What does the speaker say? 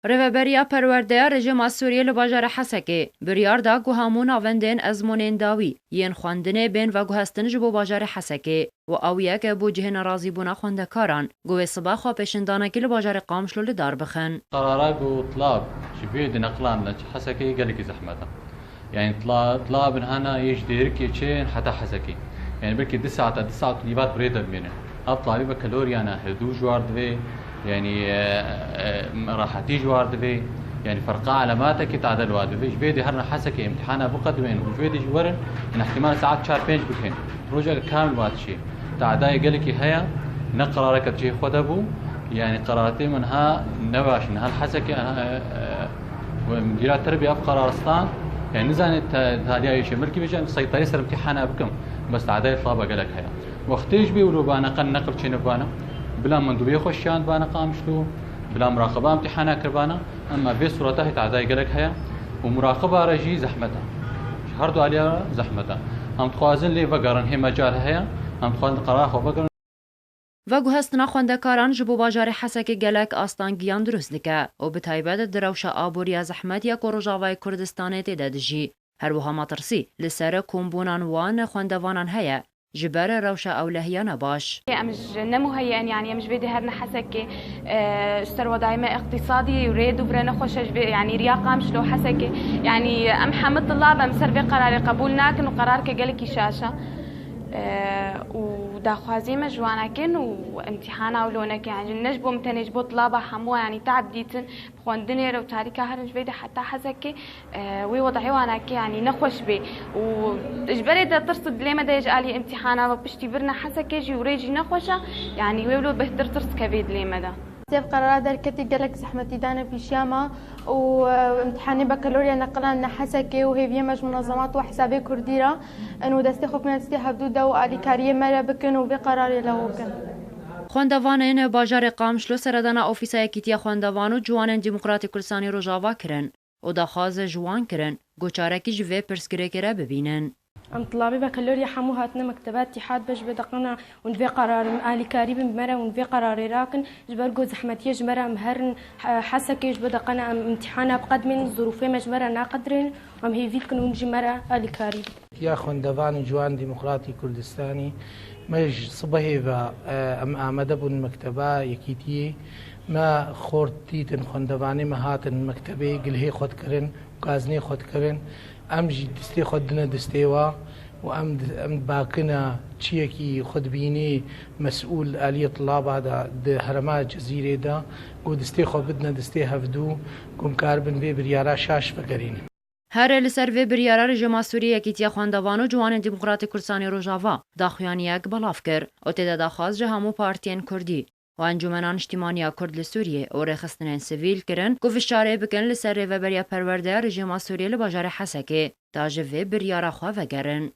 Rêveberiya Perwerdeya Rejima Sûriyê li bajarê Hesekê biryar da ku hemû navendên ezmonên dawî yên xwendinê bên veguhestin ji bo bajarê Hesekê û ew yek bû cihê nerazîbûna xwendekaran ku wê siba xwe pêşndanekî li bajarê Qamişlo li dar bixin. قرارات وطلاب شبيه نقلان حسكي قال لك زحمتها يعني طلاب هنا يجديرك يشين حتى حسكي يعني بركي 9 طلبات بريده بينه اطلع بكالوريا انا هدو جوار دبي يعني راح تيجي جوار دبي يعني فرقا علاماتك تعدل وادبي جبيدي هرنا حسكي امتحانها بقدمين وجبيدي جورن ان احتمال ساعات شهر بينج بكين رجع كامل وهذا الشيء تعداي قال لك هيا نقرارك تجي خدبو يعني قراراتي منها نباش انها الحسكي ومديرات التربيه في قرارستان يعني نزان تاليا شيء ملكي بيجي سيطري سر امتحانها بكم بس تعداي طلابه قال لك هيا وقتيش بيقولوا بانا قن نقل شي نبانا بلا مندوبيه خوشيان بانا قامشلو بلا مراقبه امتحانها كربانا اما في صورتها تعداي قال لك هيا ومراقبه رجي زحمتها هردو عليها زحمتها هم تخوازن لي بقرن هي مجال هيا هم تخوازن قرار خو بقرن Veguhestina xwendekaran ji bo bajarê Hesekê gelek astangiyan durust dike û bi taybet di rewşa aboriya zehmetiya ku Rojavayê Kurdistanê tê de dijî. Her wiha metirsî li ser kombûnan wan xwendevanan heye ji ber rewşa ewlehiya nebaş. ام مش مهيئين يعني مش بدي هرنا حسكي اشتروا دائما اقتصادي يريد وبرنا خوش يعني رياقه مش لو حسكي يعني ام حمد طلاب مسربي قرار قبولناك وقرارك قالك شاشه وداخوازي مجوانكن وامتحانا ولونك يعني نجبو متنجبو طلابة حموا يعني تعديتن بخوندني رو تاريكا هرنج بيدا حتى حزكي وي وضعي وانك يعني نخوش بي وإجباري دا ترصد ليما دا يجالي امتحانا وبشتي برنا حزكي جي وريجي نخوشا يعني ويولو بهدر ترص كبيد ليما دا سيف قرارات دركتي قالك زحمتي دانا في شامة وامتحاني بكالوريا نقلنا حسكي وهي بيمج منظمات وحسابي كرديرة انو دستي خوف من دستي حدودة وآلي كارية مرة بكن وبقراري لهوكن Xwendevanên bajarê Qamişlo seredana ofîsa Yekîtiya Xwendevan û Ciwanên Demokratîk Kurdistanê Rojava kirin û daxwaz ji wan kirin goçarekî ji vê pirsgirêkê re bibînin. ام طلابي بكالوريا حمو هاتنا مكتبات اتحاد باش بدقنا ونفي قرار آلي كاريب بمرة ونفي قرار راكن جبرقو زحمتيه جمرة مهرن حسكي بدقنا امتحانا بقدمين ظروفي مجمرة ناقدرين وام هي فيلكن ونجي مرة آلي كاريب يا خوندوان جوان ديمقراطي كردستاني مج صبحي ام آمده بون مكتبة يكيتيه ما خورتيتن خوندواني ما هاتن مكتبه قلهي خود کرن وقازني خود کرن ام جي دستي خودنا دستيوا وام باقنا تشيكي خود بيني مسؤول آلية طلاب هذا هرمات جزيرة دا قو دستي خود بدنا دستي هفدو قم كاربن بي بريارا شاش فقرين Here li ser vê biryara rejima Sûriyê Yekîtiya Xwendevan û Ciwanên Demokratîk Kurdistanê Rojava daxuyaniyek belav kir û tê de daxwaz ji hemû partiyên Kurdî û encûmena niştimaniya Kurd li Sûriyê û rêxistinên sivîl kirin ku fişarê bikin li ser rêveberiya perwerdeya rejima Sûriyê li bajarê Hesekê ta ji vê biryara xwe vegerin.